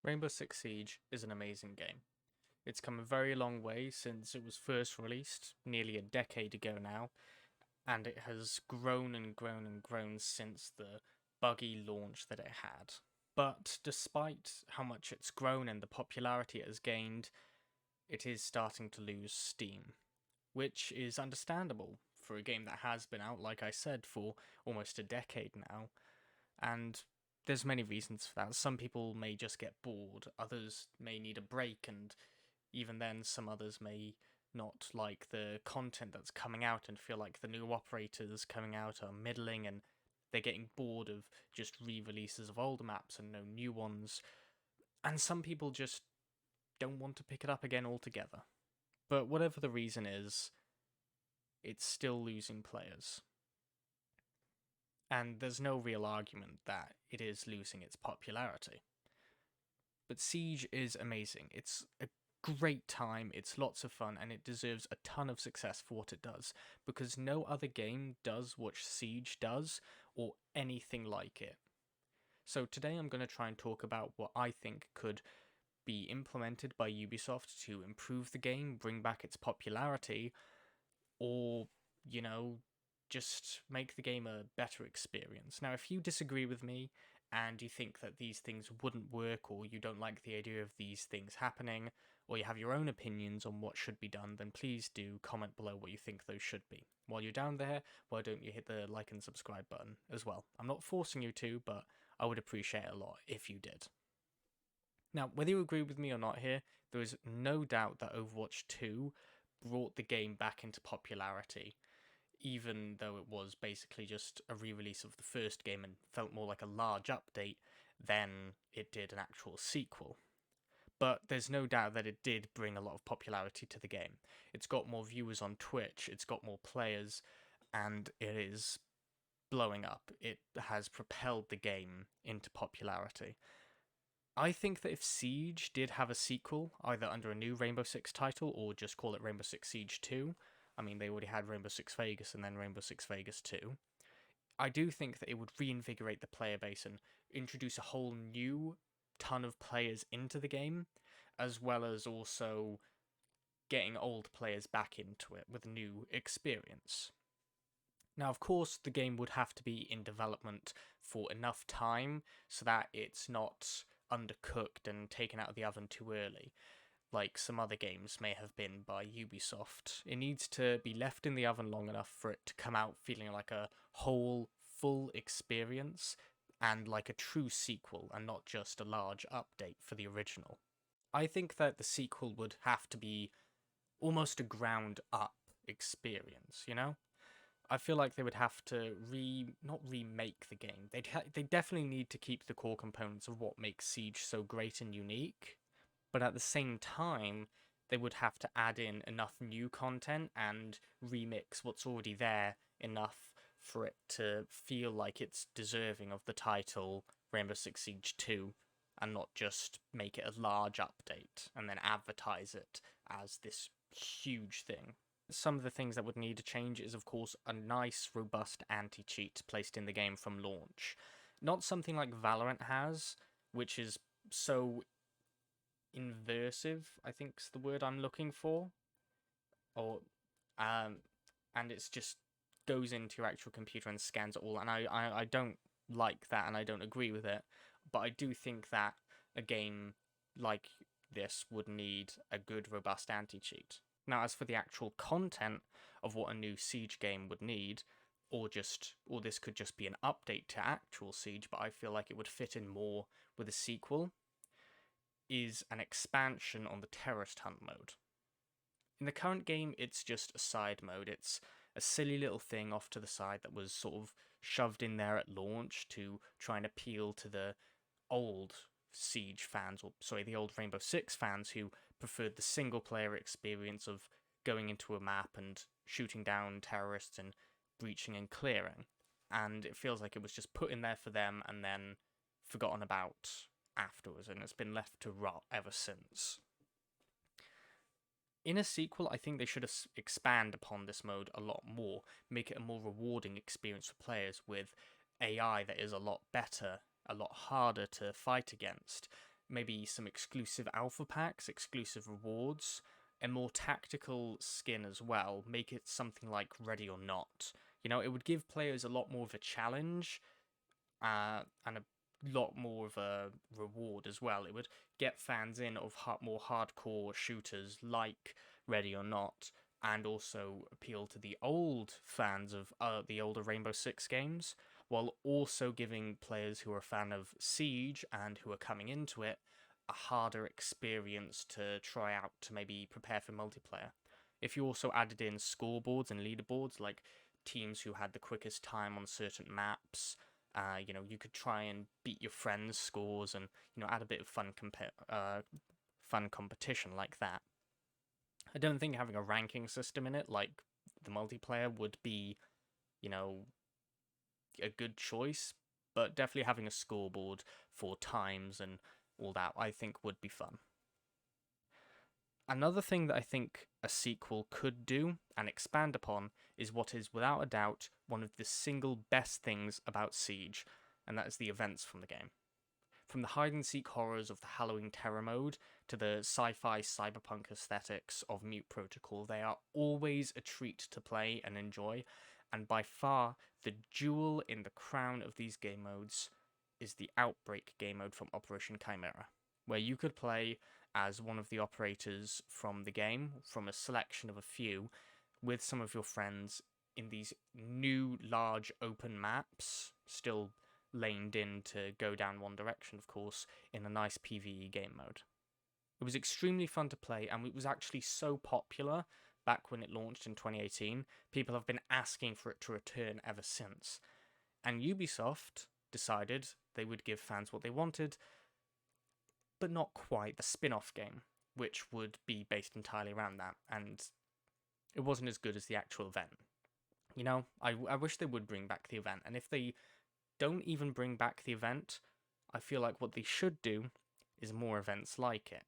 Rainbow Six Siege is an amazing game. It's come a very long way since it was first released, nearly a decade ago now, and it has grown and grown and grown since the buggy launch that it had. But despite how much it's grown and the popularity it has gained, it is starting to lose steam, which is understandable for a game that has been out, like I said, for almost a decade now, and there's many reasons for that. Some people may just get bored, others may need a break, and even then, some others may not like the content that's coming out and feel like the new operators coming out are middling and they're getting bored of just re-releases of older maps and no new ones. And some people just don't want to pick it up again altogether. But whatever the reason is, it's still losing players. And there's no real argument that it is losing its popularity. But Siege is amazing. It's a great time, it's lots of fun, and it deserves a ton of success for what it does, because no other game does what Siege does, or anything like it. So today I'm going to try and talk about what I think could be implemented by Ubisoft to improve the game, bring back its popularity, or, just make the game a better experience. Now, if you disagree with me and you think that these things wouldn't work, or you don't like the idea of these things happening, or you have your own opinions on what should be done, then please do comment below what you think those should be. While you're down there, why don't you hit the like and subscribe button as well? I'm not forcing you to, but I would appreciate it a lot if you did. Now, whether you agree with me or not here, there is no doubt that Overwatch 2 brought the game back into popularity, even though it was basically just a re-release of the first game and felt more like a large update than it did an actual sequel. But there's no doubt that it did bring a lot of popularity to the game. It's got more viewers on Twitch, it's got more players, and it is blowing up. It has propelled the game into popularity. I think that if Siege did have a sequel, either under a new Rainbow Six title or just call it Rainbow Six Siege 2, I mean, they already had Rainbow Six Vegas and then Rainbow Six Vegas 2, I do think that it would reinvigorate the player base and introduce a whole new ton of players into the game, as well as also getting old players back into it with new experience. Now, of course, the game would have to be in development for enough time so that it's not undercooked and taken out of the oven too early, like some other games may have been by Ubisoft. It needs to be left in the oven long enough for it to come out feeling like a whole, full experience and like a true sequel and not just a large update for the original. I think that the sequel would have to be almost a ground up experience, you know? I feel like they would have to not remake the game. They definitely need to keep the core components of what makes Siege so great and unique, but at the same time, they would have to add in enough new content and remix what's already there enough for it to feel like it's deserving of the title Rainbow Six Siege 2, and not just make it a large update and then advertise it as this huge thing. Some of the things that would need to change is, of course, a nice, robust anti-cheat placed in the game from launch. Not something like Valorant has, which is so inversive, I think's the word I'm looking for. Or, and it's just goes into your actual computer and scans it all, and I don't like that, and I don't agree with it. But I do think that a game like this would need a good, robust anti-cheat. Now, as for the actual content of what a new Siege game would need, or this could just be an update to actual Siege, but I feel like it would fit in more with a sequel, is an expansion on the terrorist hunt mode. In the current game, it's just a side mode. It's a silly little thing off to the side that was sort of shoved in there at launch to try and appeal to the old Siege fans, or sorry, the old Rainbow Six fans who preferred the single player experience of going into a map and shooting down terrorists and breaching and clearing. And it feels like it was just put in there for them and then forgotten about afterwards, and it's been left to rot ever since. In a sequel, I think they should expand upon this mode a lot more, make it a more rewarding experience for players with AI that is a lot better, a lot harder to fight against, maybe some exclusive alpha packs, exclusive rewards, a more tactical skin as well, make it something like Ready or Not. It would give players a lot more of a challenge, and a lot more of a reward as well. It would get fans in of more hardcore shooters like Ready or Not, and also appeal to the old fans of the older Rainbow Six games, while also giving players who are a fan of Siege and who are coming into it a harder experience to try out to maybe prepare for multiplayer. If you also added in scoreboards and leaderboards, like teams who had the quickest time on certain maps, you could try and beat your friends' scores and add a bit of fun competition like that. I don't think having a ranking system in it, like the multiplayer, would be, a good choice, but definitely having a scoreboard for times and all that, I think would be fun. Another thing that I think a sequel could do and expand upon is what is without a doubt one of the single best things about Siege, and that is the events from the game. From the hide-and-seek horrors of the Halloween Terror mode to the sci-fi cyberpunk aesthetics of Mute Protocol, they are always a treat to play and enjoy, and by far the jewel in the crown of these game modes is the Outbreak game mode from Operation Chimera, where you could play as one of the operators from the game, from a selection of a few, with some of your friends in these new large open maps, still laned in to go down one direction, of course, in a nice PvE game mode. It was extremely fun to play, and it was actually so popular back when it launched in 2018. People have been asking for it to return ever since. And Ubisoft decided they would give fans what they wanted, but not quite, the spin-off game, which would be based entirely around that, and it wasn't as good as the actual event. I wish they would bring back the event, and if they don't even bring back the event, I feel like what they should do is more events like it.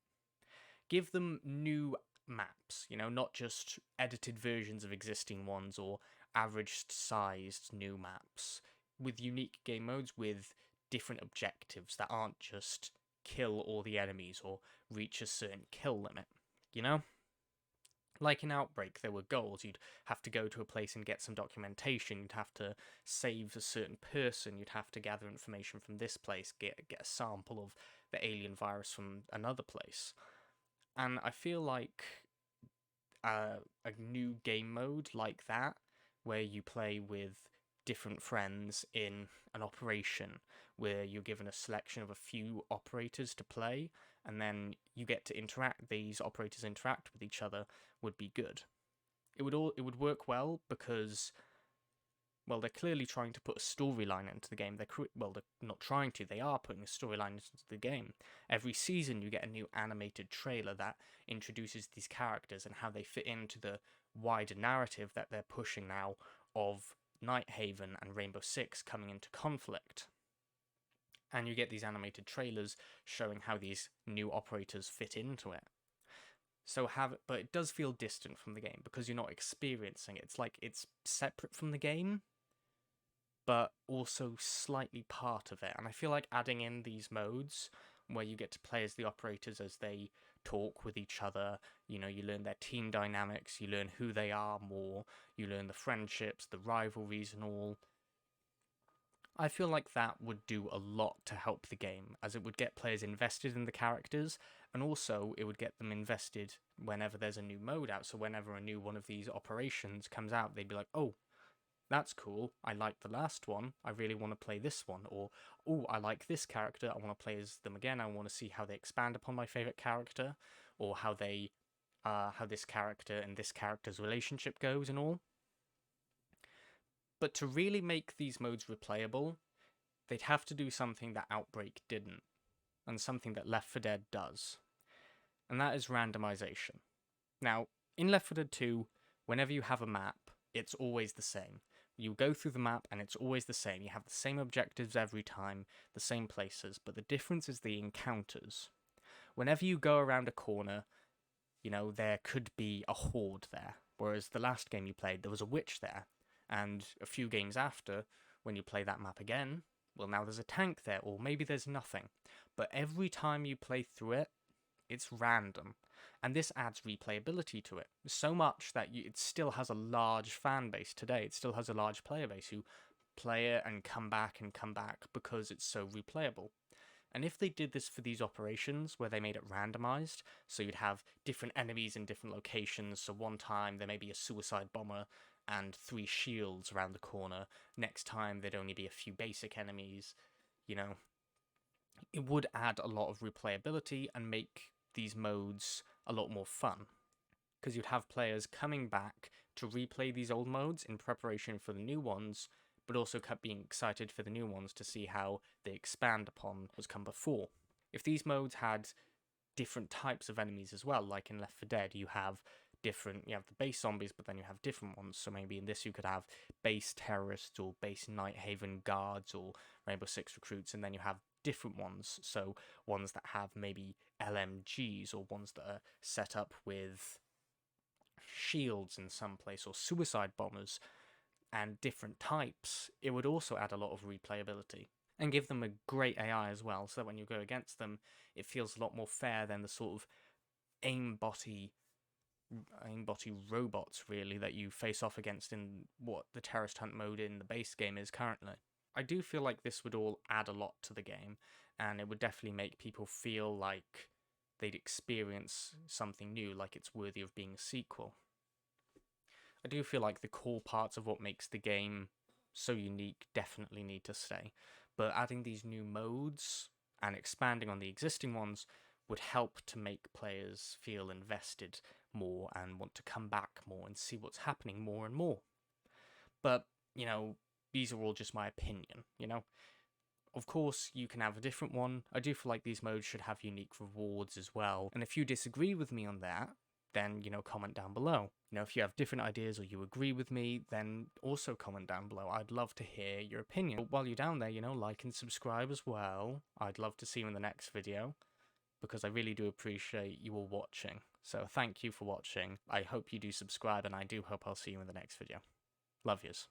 Give them new maps, not just edited versions of existing ones or average-sized new maps, with unique game modes with different objectives that aren't just kill all the enemies or reach a certain kill limit, Like in Outbreak, there were goals. You'd have to go to a place and get some documentation. You'd have to save a certain person. You'd have to gather information from this place, get a sample of the alien virus from another place. And I feel like a new game mode like that, where you play with different friends in an operation, where you're given a selection of a few operators to play, and then you get to interact. These operators interact with each other, would be good. It would work well because, well, they're clearly trying to put a storyline into the game. They're not trying to. They are putting a storyline into the game. Every season, you get a new animated trailer that introduces these characters and how they fit into the wider narrative that they're pushing now of Nighthaven and Rainbow Six coming into conflict. And you get these animated trailers showing how these new operators fit into it. But it does feel distant from the game because you're not experiencing it. It's like it's separate from the game, but also slightly part of it. And I feel like adding in these modes where you get to play as the operators as they talk with each other, you learn their team dynamics, you learn who they are more, you learn the friendships, the rivalries and all. I feel like that would do a lot to help the game, as it would get players invested in the characters, and also it would get them invested whenever there's a new mode out. So whenever a new one of these operations comes out, they'd be like, oh, that's cool, I like the last one, I really want to play this one, or, oh, I like this character, I want to play as them again, I want to see how they expand upon my favourite character, or how this character and this character's relationship goes and all. But to really make these modes replayable, they'd have to do something that Outbreak didn't, and something that Left 4 Dead does, and that is randomization. Now, in Left 4 Dead 2, whenever you have a map, it's always the same. You go through the map and it's always the same. You have the same objectives every time, the same places, but the difference is the encounters. Whenever you go around a corner, there could be a horde there, whereas the last game you played, there was a witch there. And a few games after, when you play that map again, Well, now there's a tank there, or maybe there's nothing. But every time you play through it, it's random. And this adds replayability to it. So much that it still has a large fan base today. It still has a large player base who play it and come back because it's so replayable. And if they did this for these operations where they made it randomized, so you'd have different enemies in different locations, so one time there may be a suicide bomber and 3 shields around the corner, next time there'd only be a few basic enemies, you know, it would add a lot of replayability and make these modes a lot more fun. Because you'd have players coming back to replay these old modes in preparation for the new ones, but also kept being excited for the new ones to see how they expand upon what's come before. If these modes had different types of enemies as well, like in Left 4 Dead, you have the base zombies, but then you have different ones. So maybe in this you could have base terrorists or base Nighthaven guards or Rainbow Six recruits, and then you have different ones. So ones that have maybe LMGs, or ones that are set up with shields in some place, or suicide bombers, and different types. It would also add a lot of replayability and give them a great AI as well, so that when you go against them, it feels a lot more fair than the sort of aimbotty robots, really, that you face off against in what the terrorist hunt mode in the base game is currently. I do feel like this would all add a lot to the game, and it would definitely make people feel like they'd experience something new, like it's worthy of being a sequel. I do feel like the core parts of what makes the game so unique definitely need to stay, but adding these new modes and expanding on the existing ones would help to make players feel invested more and want to come back more and see what's happening more and more. But, these are all just my opinion, Of course, you can have a different one. I do feel like these modes should have unique rewards as well. And if you disagree with me on that, then, comment down below. If you have different ideas or you agree with me, then also comment down below. I'd love to hear your opinion. But while you're down there, like and subscribe as well. I'd love to see you in the next video, because I really do appreciate you all watching. So thank you for watching. I hope you do subscribe, and I do hope I'll see you in the next video. Love yous.